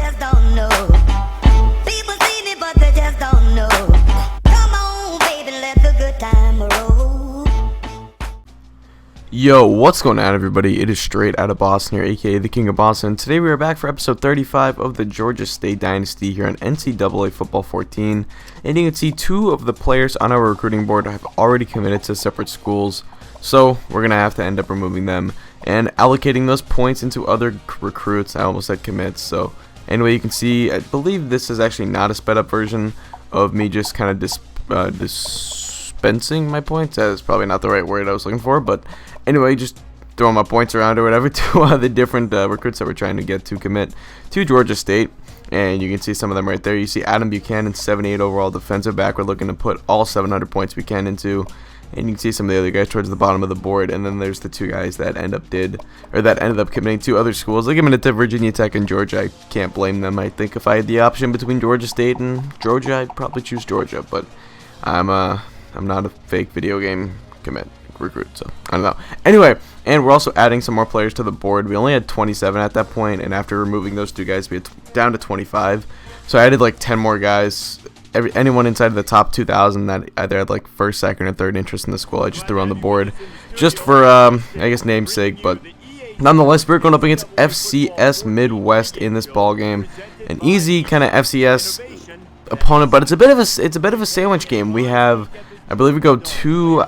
just don't know. People see me, but they just don't know. Come on, baby, let the good time roll. Yo, what's going on, everybody? It is Straight Out of Boston here, aka the King of Boston. Today we are back for episode 35 of the Georgia State Dynasty here on NCAA Football 14. And you can see two of the players on our recruiting board have already committed to separate schools. So we're going to have to end up removing them and allocating those points into other recruits. I almost said commits. So anyway, you can see, I believe this is actually not a sped up version of me just kind of dispensing my points. That is probably not the right word I was looking for, but anyway, just throwing my points around or whatever to the different recruits that we're trying to get to commit to Georgia State. And you can see some of them right there. You see Adam Buchanan, 78 overall defensive back. We're looking to put all 700 points we can into. And you can see some of the other guys towards the bottom of the board. And then there's the two guys that ended up committing to other schools. They committed to Virginia Tech and Georgia. I can't blame them. I think if I had the option between Georgia State and Georgia, I'd probably choose Georgia. But I'm not a fake video game recruit, so I don't know. Anyway, and we're also adding some more players to the board. We only had 27 at that point, and after removing those two guys, we had down to 25. So I added like 10 more guys. Anyone inside of the top 2,000 that either had like first, second, or third interest in the school, I just threw on the board just for I guess namesake. But nonetheless, we're going up against FCS Midwest in this ball game. An easy kind of FCS opponent, but it's a bit of a sandwich game. We have, I believe, we go to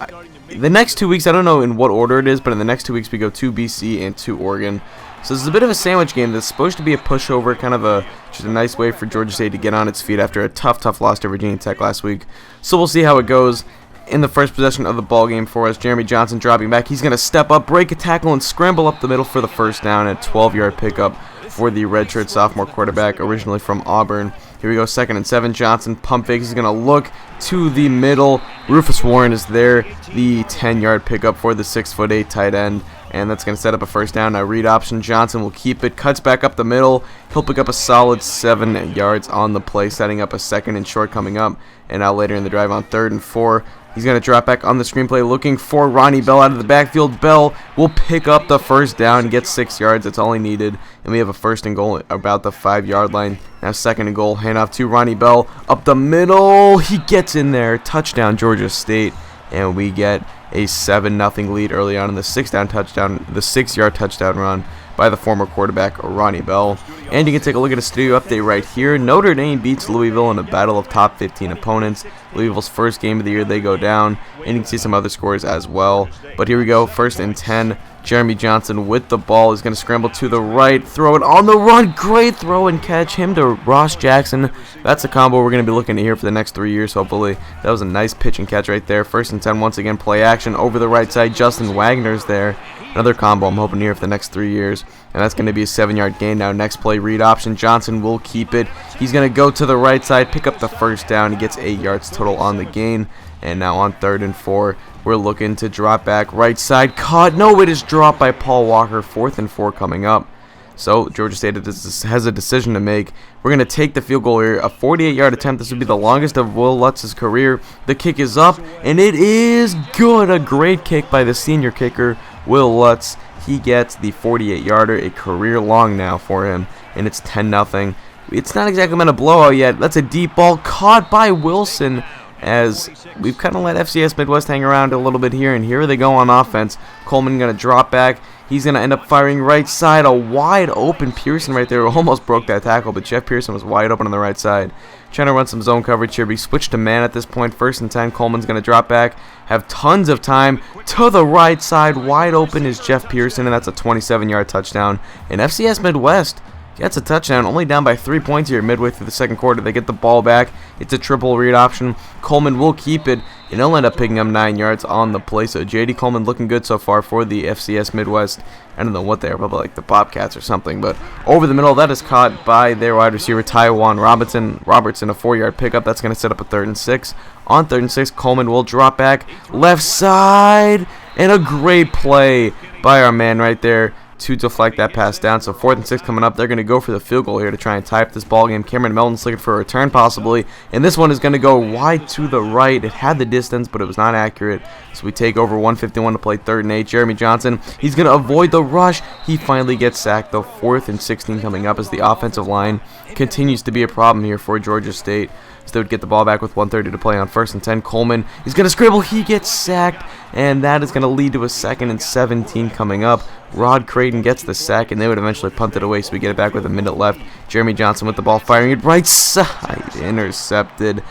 the next 2 weeks. I don't know in what order it is, but in the next 2 weeks we go to BC and to Oregon. So this is a bit of a sandwich game that's supposed to be a pushover, kind of just a nice way for Georgia State to get on its feet after a tough loss to Virginia Tech last week. So we'll see how it goes. In the first possession of the ball game for us, Jeremy Johnson dropping back. He's going to step up, break a tackle, and scramble up the middle for the first down. A 12-yard pickup for the redshirt sophomore quarterback, originally from Auburn. Here we go, 2nd and 7. Johnson pump fakes. He's going to look to the middle. Rufus Warren is there. The 10-yard pickup for the 6'8" tight end. And that's going to set up a first down. Now read option. Johnson will keep it. Cuts back up the middle. He'll pick up a solid 7 yards on the play, setting up a 2nd and short coming up. And now later in the drive on 3rd and 4. He's going to drop back on the screenplay looking for Ronnie Bell out of the backfield. Bell will pick up the first down, get 6 yards. That's all he needed. And we have a 1st and goal about the 5-yard line. Now 2nd and goal. Handoff to Ronnie Bell up the middle. He gets in there. Touchdown Georgia State. And we get a 7-0 lead early on in the 6-yard touchdown run by the former quarterback Ronnie Bell. And you can take a look at a studio update right here. Notre Dame beats Louisville in a battle of top 15 opponents. Louisville's first game of the year, they go down. And you can see some other scores as well. But here we go, 1st and 10. Jeremy Johnson with the ball is going to scramble to the right, throw it on the run. Great throw and catch. Him to Ross Jackson. That's a combo we're going to be looking at here for the next 3 years, hopefully. That was a nice pitch and catch right there. 1st and 10 once again, play action over the right side. Justin Wagner's there. Another combo I'm hoping here for the next 3 years. And that's going to be a 7-yard gain. Now next play, read option. Johnson will keep it. He's going to go to the right side, pick up the first down. He gets 8 yards total on the gain. And now on 3rd and 4, we're looking to drop back right side. Caught. No, it is dropped by Paul Walker. 4th and 4 coming up. So Georgia State has a decision to make. We're going to take the field goal here. A 48-yard attempt. This would be the longest of Will Lutz's career. The kick is up, and it is good. A great kick by the senior kicker, Will Lutz. He gets the 48-yarder, a career long now for him, and it's 10-0. It's not exactly been a blowout yet. That's a deep ball caught by Wilson, as we've kind of let FCS Midwest hang around a little bit here, and here they go on offense. Coleman going to drop back. He's going to end up firing right side. A wide open Pearson right there. Almost broke that tackle, but Jeff Pearson was wide open on the right side. Trying to run some zone coverage here. We switched to man at this point. 1st and 10. Coleman's going to drop back. Have tons of time. To the right side. Wide open is Jeff Pearson, and that's a 27-yard touchdown. And FCS Midwest gets a touchdown, only down by 3 points here midway through the 2nd quarter. They get the ball back. It's a triple read option. Coleman will keep it, and he'll end up picking up 9 yards on the play. So J.D. Coleman looking good so far for the FCS Midwest. I don't know what they are, probably like the Bobcats or something. But over the middle, that is caught by their wide receiver, Taiwan Robertson, a 4-yard pickup. That's going to set up a 3rd and 6. On 3rd and 6, Coleman will drop back left side, and a great play by our man right there, to deflect that pass down. So 4th and 6 coming up. They're going to go for the field goal here to try and tie up this ball game. Cameron Melton's looking for a return possibly, and this one is going to go wide to the right. It had the distance, but it was not accurate. So we take over 1:51 to play, 3rd and 8. Jeremy Johnson, he's going to avoid the rush. He finally gets sacked though. 4th and 16 coming up as the offensive line continues to be a problem here for Georgia State. So they would get the ball back with 1:30 to play on 1st and 10. Coleman, he's going to scramble. He gets sacked, and that is going to lead to a 2nd and 17 coming up. Rod Creighton gets the sack, and they would eventually punt it away, so we get it back with a minute left. Jeremy Johnson with the ball, firing it right side, intercepted.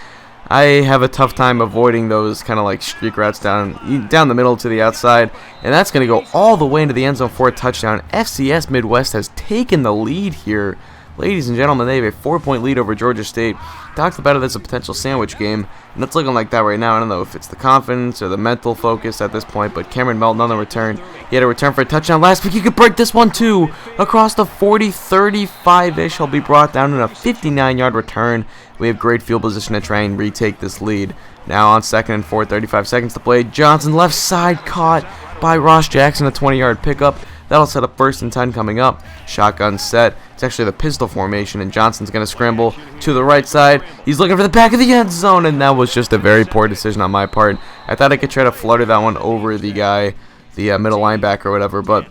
I have a tough time avoiding those kind of like streak routes down the middle to the outside, and that's going to go all the way into the end zone for a touchdown. FCS Midwest has taken the lead here. Ladies and gentlemen, they have a 4-point lead over Georgia State. Talked about it as a potential sandwich game, and it's looking like that right now. I don't know if it's the confidence or the mental focus at this point, but Cameron Melton on the return. He had a return for a touchdown last week. He could break this one too. Across the 40, 35-ish, he'll be brought down in a 59-yard return. We have great field position to try and retake this lead. Now on 2nd and 4, 35 seconds to play. Johnson left side caught by Ross Jackson, a 20-yard pickup. That'll set up 1st and 10 coming up. Shotgun set. It's actually the pistol formation, and Johnson's going to scramble to the right side. He's looking for the back of the end zone, and that was just a very poor decision on my part. I thought I could try to flutter that one over the guy, the middle linebacker or whatever, but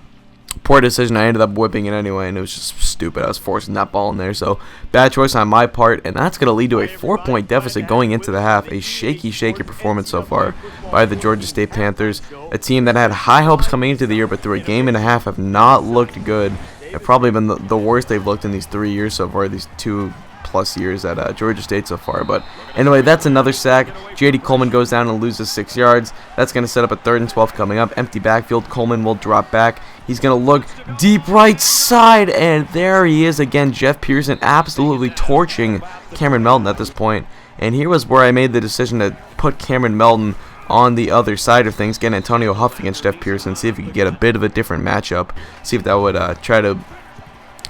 poor decision. I ended up whipping it anyway, and it was just stupid. I was forcing that ball in there, so bad choice on my part, and that's going to lead to a 4-point deficit going into the half. A shaky performance so far by the Georgia State Panthers, a team that had high hopes coming into the year, but through a game and a half have not looked good. Have probably been the worst they've looked in these 3 years so far, these 2+ years at Georgia State so far. But anyway, that's another sack. J.D. Coleman goes down and loses 6 yards. That's going to set up a 3rd and 12 coming up. Empty backfield. Coleman will drop back. He's going to look deep right side, and there he is again. Jeff Pearson absolutely torching Cameron Melton at this point. And here was where I made the decision to put Cameron Melton on the other side of things, get Antonio Huff against Jeff Pearson, see if he could get a bit of a different matchup, see if that would try to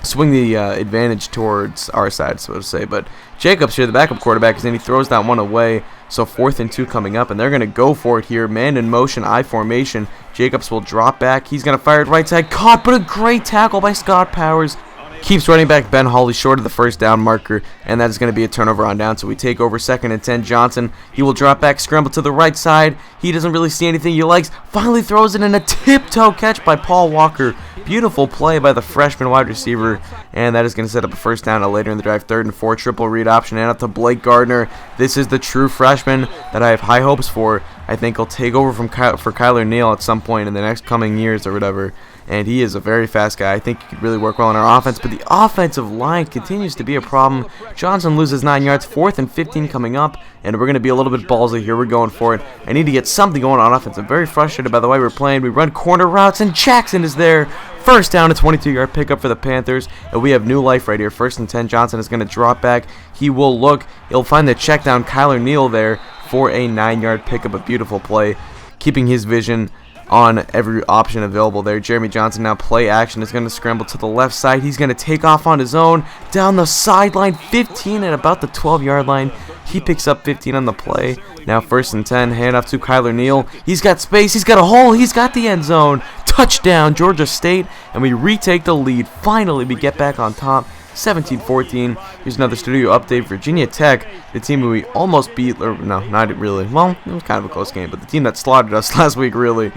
swing the advantage towards our side, so to say. But Jacobs here, the backup quarterback, and then he throws that one away. So 4th and 2 coming up, and they're going to go for it here. Man in motion, I formation. Jacobs will drop back. He's going to fire it right side. Caught, but a great tackle by Scott Powers. Keeps running back Ben Hawley short of the 1st down marker, and that is going to be a turnover on down. So we take over 2nd and 10. Johnson, he will drop back, scramble to the right side. He doesn't really see anything he likes. Finally throws it in a tiptoe catch by Paul Walker. Beautiful play by the freshman wide receiver, and that is going to set up a 1st down later in the drive. 3rd and 4, triple read option, and up to Blake Gardner. This is the true freshman that I have high hopes for. I think he'll take over for Kyler Neal at some point in the next coming years or whatever. And he is a very fast guy. I think he could really work well in our offense, but the offensive line continues to be a problem. Johnson loses 9 yards, 4th and 15 coming up, and we're going to be a little bit ballsy here. We're going for it. I need to get something going on offense. I'm very frustrated by the way we're playing. We run corner routes, and Jackson is there. 1st down, a 22-yard pickup for the Panthers, and we have new life right here. 1st and 10, Johnson is going to drop back. He will look. He'll find the check down, Kyler Neal there for a 9-yard pickup. A beautiful play, keeping his vision on every option available there. Jeremy Johnson now play action is going to scramble to the left side. He's going to take off on his own down the sideline, 15 at about the 12-yard line. He picks up 15 on the play. Now 1st and 10, hand off to Kyler Neal. He's got space, he's got a hole, he's got the end zone. Touchdown, Georgia State, and we retake the lead. Finally, we get back on top. 17-14. Here's another studio update. Virginia Tech, the team who we almost beat, or no, not really. Well, it was kind of a close game, but the team that slaughtered us last week, really.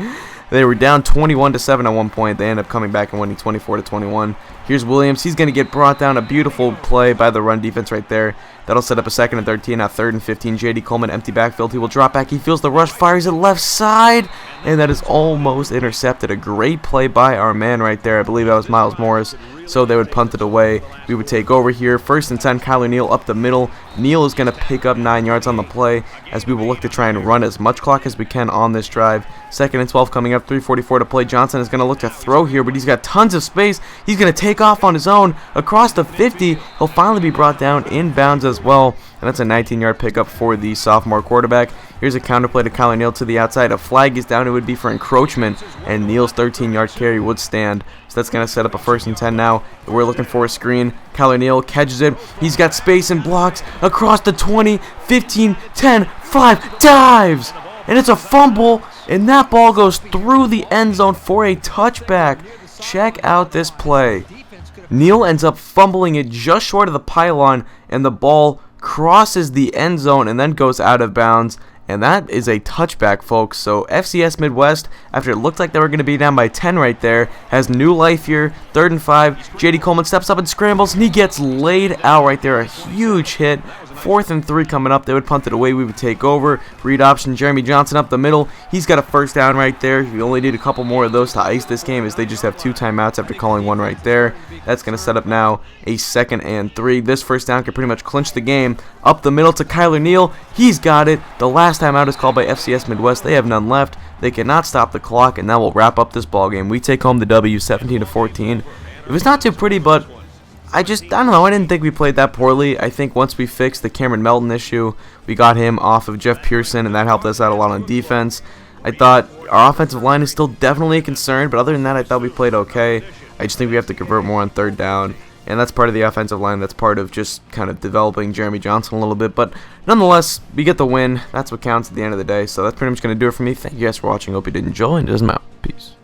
They were down 21-7 at one point. They end up coming back and winning 24-21. Here's Williams. He's going to get brought down. A beautiful play by the run defense right there. That'll set up a 2nd and 13. Now 3rd and 15. J.D. Coleman, empty backfield. He will drop back. He feels the rush. Fires it left side. And that is almost intercepted. A great play by our man right there. I believe that was Miles Morris. So they would punt it away. We would take over here. 1st and 10. Kyler Neal up the middle. Neal is going to pick up 9 yards on the play as we will look to try and run as much clock as we can on this drive. 2nd and 12 coming up. 3:44 to play. Johnson is going to look to throw here, but he's got tons of space. He's going to take off on his own across the 50. He'll finally be brought down inbounds as well. And that's a 19-yard pickup for the sophomore quarterback. Here's a counterplay to Kyler Neal to the outside. A flag is down. It would be for encroachment, and Neal's 13-yard carry would stand. So that's going to set up a 1st and 10 now. We're looking for a screen. Kyler Neal catches it. He's got space and blocks across the 20, 15, 10, 5, dives. And it's a fumble, and that ball goes through the end zone for a touchback. check out this play. Neal ends up fumbling it just short of the pylon, and the ball crosses the end zone and then goes out of bounds. And that is a touchback, folks. So FCS Midwest, after it looked like they were going to be down by 10 right there, has new life here. 3rd and 5. JD Coleman steps up and scrambles, and he gets laid out right there. A huge hit. 4th and 3 coming up. They would punt it away. We would take over. Read option. Jeremy Johnson up the middle. He's got a first down right there. We only need a couple more of those to ice this game, as they just have 2 timeouts after calling 1 right there. That's going to set up now a 2nd and 3. This first down can pretty much clinch the game. Up the middle to Kyler Neal. He's got it. The last timeout is called by FCS Midwest. They have none left. They cannot stop the clock, and that will wrap up this ball game. We take home the W, 17-14. It was not too pretty, but I don't know. I didn't think we played that poorly. I think once we fixed the Cameron Melton issue, we got him off of Jeff Pearson, and that helped us out a lot on defense. I thought our offensive line is still definitely a concern, but other than that, I thought we played okay. I just think we have to convert more on 3rd down, and that's part of the offensive line. That's part of just kind of developing Jeremy Johnson a little bit. But nonetheless, we get the win. That's what counts at the end of the day. So that's pretty much going to do it for me. Thank you guys for watching. Hope you did enjoy, and it doesn't matter. Peace.